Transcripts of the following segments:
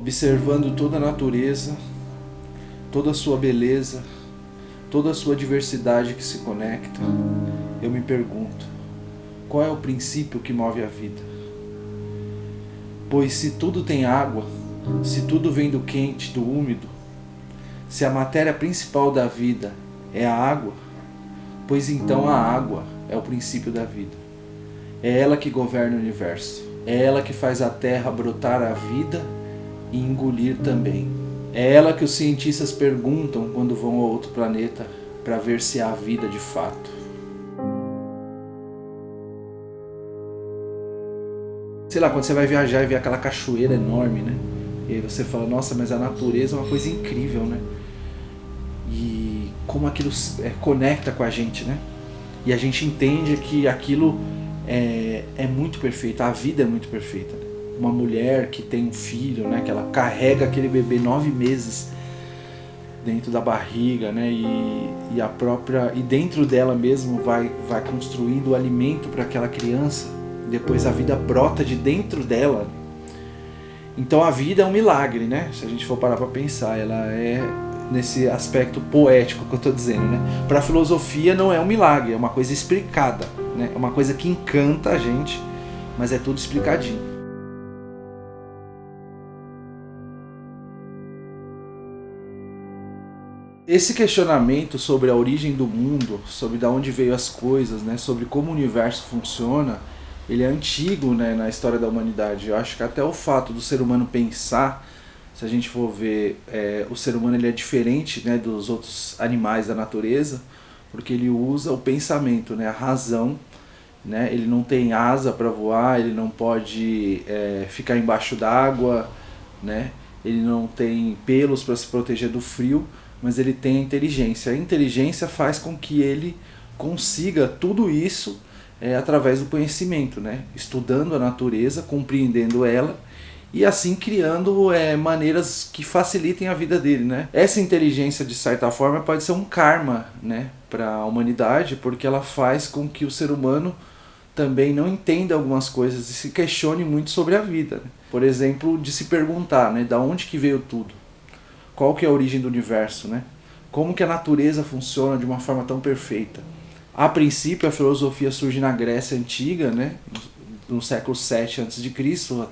Observando toda a natureza, toda a sua beleza, toda a sua diversidade que se conecta, eu me pergunto, qual é o princípio que move a vida? Pois se tudo tem água, se tudo vem do quente, do úmido, se a matéria principal da vida é a água, pois então a água é o princípio da vida. É ela que governa o universo. É ela que faz a terra brotar a vida e engolir também. É ela que os cientistas perguntam quando vão a outro planeta para ver se há vida de fato. Sei lá, quando você vai viajar e vê aquela cachoeira enorme, né? E aí você fala, nossa, mas a natureza é uma coisa incrível, né? E como aquilo conecta com a gente, né? E a gente entende que aquilo é muito perfeito, a vida é muito perfeita. Né? Uma mulher que tem um filho, né? Que ela carrega aquele bebê 9 meses dentro da barriga, né? E dentro dela mesmo vai construindo o alimento para aquela criança. Depois a vida brota de dentro dela. Então a vida é um milagre, né? Se a gente for parar para pensar, ela é nesse aspecto poético que eu estou dizendo, né? Para a filosofia não é um milagre, é uma coisa explicada, né? É uma coisa que encanta a gente, mas é tudo explicadinho. Esse questionamento sobre a origem do mundo, sobre de onde veio as coisas, né? Sobre como o universo funciona, ele é antigo, né, na história da humanidade. Eu acho que até o fato do ser humano pensar, se a gente for ver, o ser humano ele é diferente, né, dos outros animais da natureza, porque ele usa o pensamento, né, a razão, né, ele não tem asa para voar, ele não pode ficar embaixo d'água, né, ele não tem pelos para se proteger do frio, mas ele tem a inteligência. A inteligência faz com que ele consiga tudo isso através do conhecimento, né? Estudando a natureza, compreendendo ela e assim criando maneiras que facilitem a vida dele, né? Essa inteligência, de certa forma, pode ser um karma, né, para a humanidade, porque ela faz com que o ser humano também não entenda algumas coisas e se questione muito sobre a vida. Né? Por exemplo, de se perguntar, né, da onde que veio tudo? Qual que é a origem do universo? Né? Como que a natureza funciona de uma forma tão perfeita? A princípio, a filosofia surge na Grécia Antiga, né? No século 7 a.C.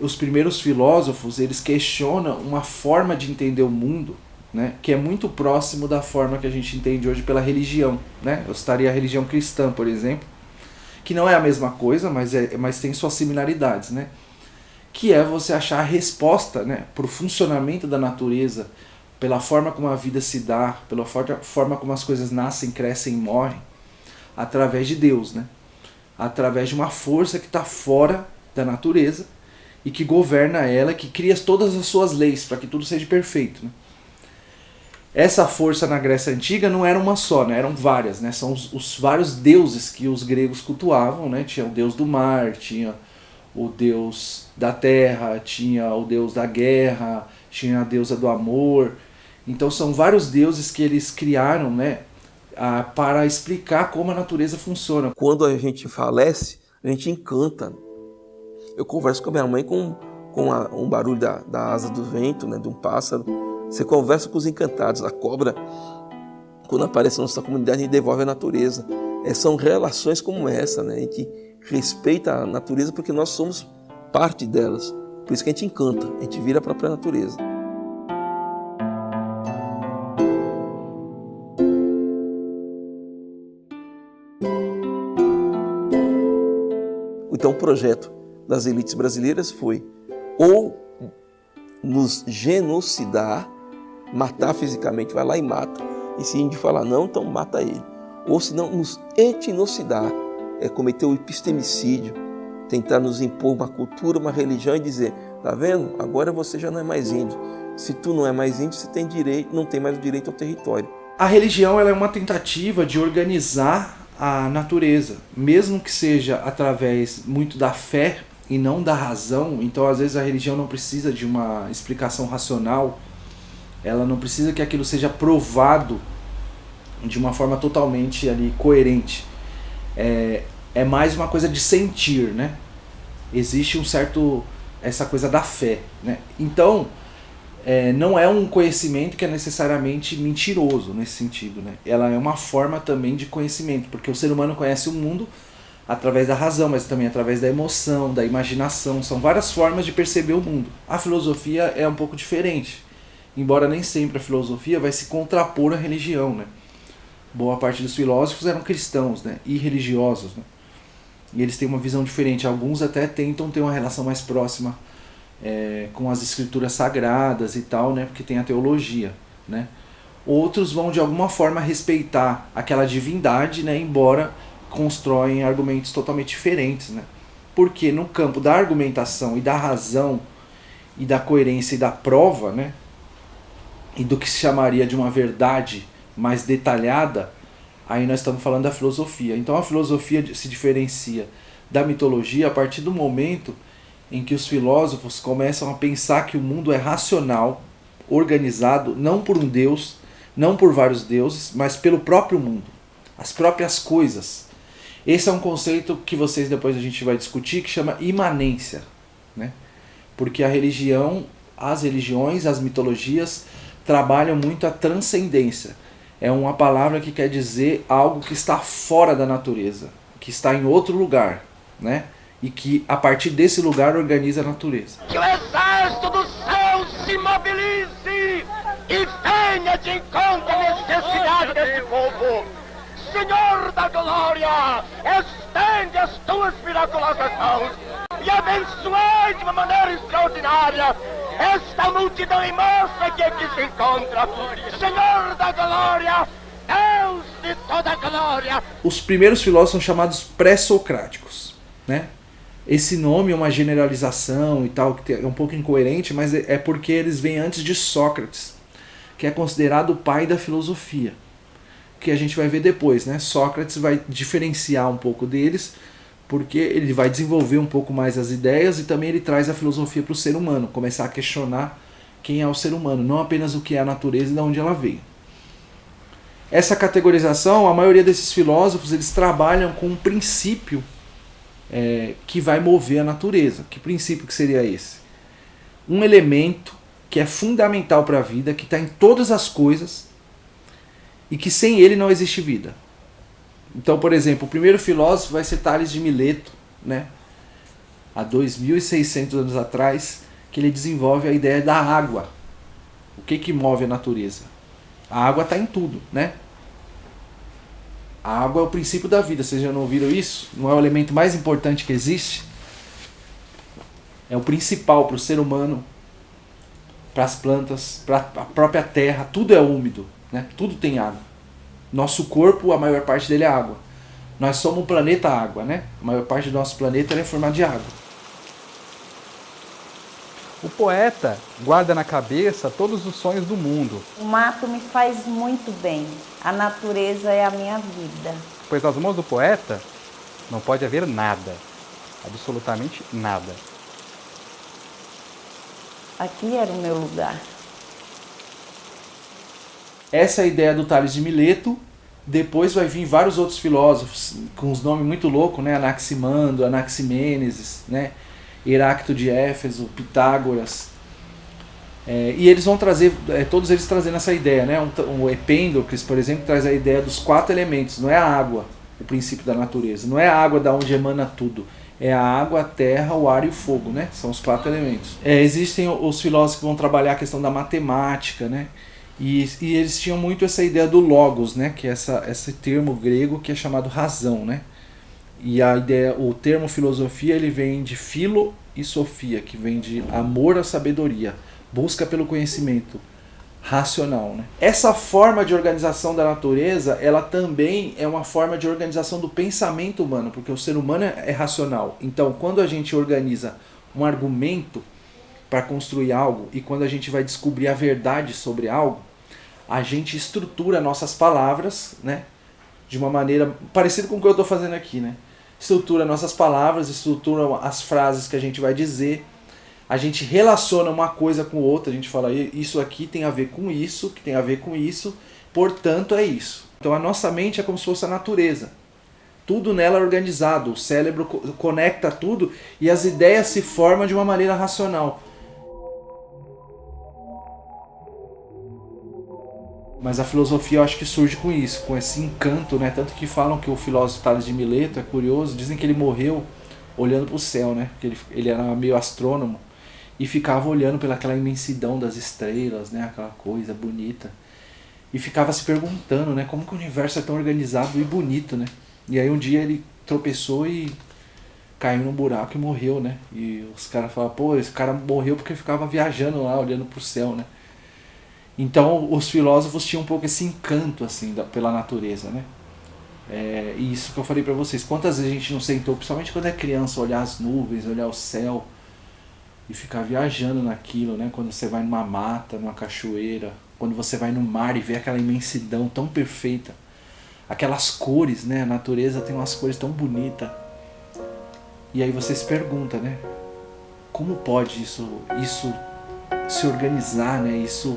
Os primeiros filósofos eles questionam uma forma de entender o mundo, né? Que é muito próximo da forma que a gente entende hoje pela religião. Né? Eu citaria a religião cristã, por exemplo, que não é a mesma coisa, mas tem suas similaridades. Né? Que é você achar a resposta, né, para o funcionamento da natureza, pela forma como a vida se dá, pela forma como as coisas nascem, crescem e morrem, através de Deus, né? Através de uma força que está fora da natureza e que governa ela, que cria todas as suas leis para que tudo seja perfeito. Né? Essa força na Grécia Antiga não era uma só, né? Eram várias. Né? São os vários deuses que os gregos cultuavam. Né? Tinha o deus do mar, tinha o deus da terra, tinha o deus da guerra, tinha a deusa do amor. Então são vários deuses que eles criaram, né, para explicar como a natureza funciona. Quando a gente falece, a gente encanta. Eu converso com a minha mãe com um barulho da asa do vento, né, de um pássaro. Você conversa com os encantados. A cobra, quando aparece na nossa comunidade, a gente devolve a natureza. São relações como essa, né? A gente respeita a natureza porque nós somos parte delas. Por isso que a gente encanta, a gente vira a própria natureza. Então o projeto das elites brasileiras foi ou nos genocidar, matar fisicamente, vai lá e mata. E se a gente falar não, então mata ele. Ou se não, nos etnocidar, cometer o epistemicídio, tentar nos impor uma cultura, uma religião e dizer, tá vendo? Agora você já não é mais índio. Se tu não é mais índio, você tem direito, não tem mais o direito ao território. A religião ela é uma tentativa de organizar a natureza, mesmo que seja através muito da fé e não da razão. Então às vezes a religião não precisa de uma explicação racional, ela não precisa que aquilo seja provado de uma forma totalmente ali coerente. É mais uma coisa de sentir, né? Existe essa coisa da fé, né? Então não é um conhecimento que é necessariamente mentiroso nesse sentido, né? Ela é uma forma também de conhecimento, porque o ser humano conhece o mundo através da razão, mas também através da emoção, da imaginação. São várias formas de perceber o mundo. A filosofia é um pouco diferente, embora nem sempre a filosofia vai se contrapor à religião, né? Boa parte dos filósofos eram cristãos, né? E religiosos, né? E eles têm uma visão diferente. Alguns até tentam ter uma relação mais próxima com as escrituras sagradas e tal, né? Porque tem a teologia, né? Outros vão de alguma forma respeitar aquela divindade, né? Embora constroem argumentos totalmente diferentes, né? Porque no campo da argumentação e da razão e da coerência e da prova, né? E do que se chamaria de uma verdade mais detalhada, aí nós estamos falando da filosofia. Então a filosofia se diferencia da mitologia a partir do momento em que os filósofos começam a pensar que o mundo é racional, organizado, não por um deus, não por vários deuses, mas pelo próprio mundo, as próprias coisas. Esse é um conceito que depois a gente vai discutir, que chama imanência, né? Porque a religião, as religiões, as mitologias trabalham muito a transcendência. É uma palavra que quer dizer algo que está fora da natureza, que está em outro lugar, né? E que a partir desse lugar organiza a natureza. Que o exército do céu se mobilize e venha de encontro à necessidade desse povo. Senhor da glória, estende as tuas miraculosas mãos e abençoe de uma maneira extraordinária esta multidão imensa que aqui se encontra. Senhor da glória, Deus de toda glória. Os primeiros filósofos são chamados pré-socráticos, né? Esse nome é uma generalização e tal, que é um pouco incoerente, mas é porque eles vêm antes de Sócrates, que é considerado o pai da filosofia, que a gente vai ver depois, né? Sócrates vai diferenciar um pouco deles, porque ele vai desenvolver um pouco mais as ideias e também ele traz a filosofia para o ser humano, começar a questionar quem é o ser humano, não apenas o que é a natureza e de onde ela veio. Essa categorização, a maioria desses filósofos, eles trabalham com um princípio que vai mover a natureza. Que princípio que seria esse? Um elemento que é fundamental para a vida, que está em todas as coisas e que sem ele não existe vida. Então, por exemplo, o primeiro filósofo vai ser Tales de Mileto, né? Há 2.600 anos atrás, que ele desenvolve a ideia da água. O que move a natureza? A água está em tudo, né? A água é o princípio da vida, vocês já não ouviram isso? Não é o elemento mais importante que existe? É o principal para o ser humano, para as plantas, para a própria terra, tudo é úmido, né? Tudo tem água. Nosso corpo, a maior parte dele é água. Nós somos um planeta água, né? A maior parte do nosso planeta é formado de água. O poeta guarda na cabeça todos os sonhos do mundo. O mato me faz muito bem. A natureza é a minha vida. Pois nas mãos do poeta não pode haver nada. Absolutamente nada. Aqui era o meu lugar. Essa é a ideia do Tales de Mileto. Depois vai vir vários outros filósofos com os nomes muito loucos, né? Anaximandro, Anaximênesis, né? Heráclito de Éfeso, Pitágoras. E eles vão trazer, todos eles trazendo essa ideia, né? O Epêndocles, por exemplo, traz a ideia dos 4 elementos. Não é a água o princípio da natureza, não é a água da onde emana tudo. É a água, a terra, o ar e o fogo, né? São os 4 elementos. Existem os filósofos que vão trabalhar a questão da matemática, né? E eles tinham muito essa ideia do logos, né? Que é esse termo grego que é chamado razão, né? E o termo filosofia, ele vem de filo e sofia, que vem de amor à sabedoria, busca pelo conhecimento racional, né? Essa forma de organização da natureza, ela também é uma forma de organização do pensamento humano, porque o ser humano é racional. Então, quando a gente organiza um argumento para construir algo e quando a gente vai descobrir a verdade sobre algo, a gente estrutura nossas palavras, né? De uma maneira parecida com o que eu estou fazendo aqui, né? Estrutura nossas palavras, estrutura as frases que a gente vai dizer, a gente relaciona uma coisa com outra, a gente fala, isso aqui tem a ver com isso, que tem a ver com isso, portanto é isso. Então a nossa mente é como se fosse a natureza. Tudo nela é organizado, o cérebro conecta tudo e as ideias se formam de uma maneira racional. Mas a filosofia eu acho que surge com isso, com esse encanto, né? Tanto que falam que o filósofo Tales de Mileto é curioso, dizem que ele morreu olhando para o céu, né? Que ele era meio astrônomo e ficava olhando pelaquela imensidão das estrelas, né? Aquela coisa bonita. E ficava se perguntando, né? Como que o universo é tão organizado e bonito, né? E aí um dia ele tropeçou e caiu num buraco e morreu, né? E os caras falavam, pô, esse cara morreu porque ficava viajando lá, olhando pro céu, né? Então os filósofos tinham um pouco esse encanto, assim, pela natureza, né? E isso que eu falei pra vocês, quantas vezes a gente não sentou, principalmente quando é criança, olhar as nuvens, olhar o céu e ficar viajando naquilo, né? Quando você vai numa mata, numa cachoeira, quando você vai no mar e vê aquela imensidão tão perfeita, aquelas cores, né? A natureza tem umas cores tão bonitas. E aí você se pergunta, né? Como pode isso se organizar, né? Isso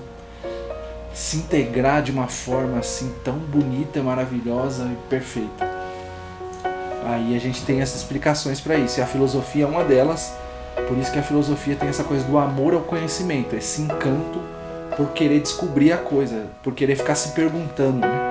se integrar de uma forma assim tão bonita, maravilhosa e perfeita. Aí a gente tem essas explicações para isso. E a filosofia é uma delas. Por isso que a filosofia tem essa coisa do amor ao conhecimento, esse encanto por querer descobrir a coisa, por querer ficar se perguntando, né?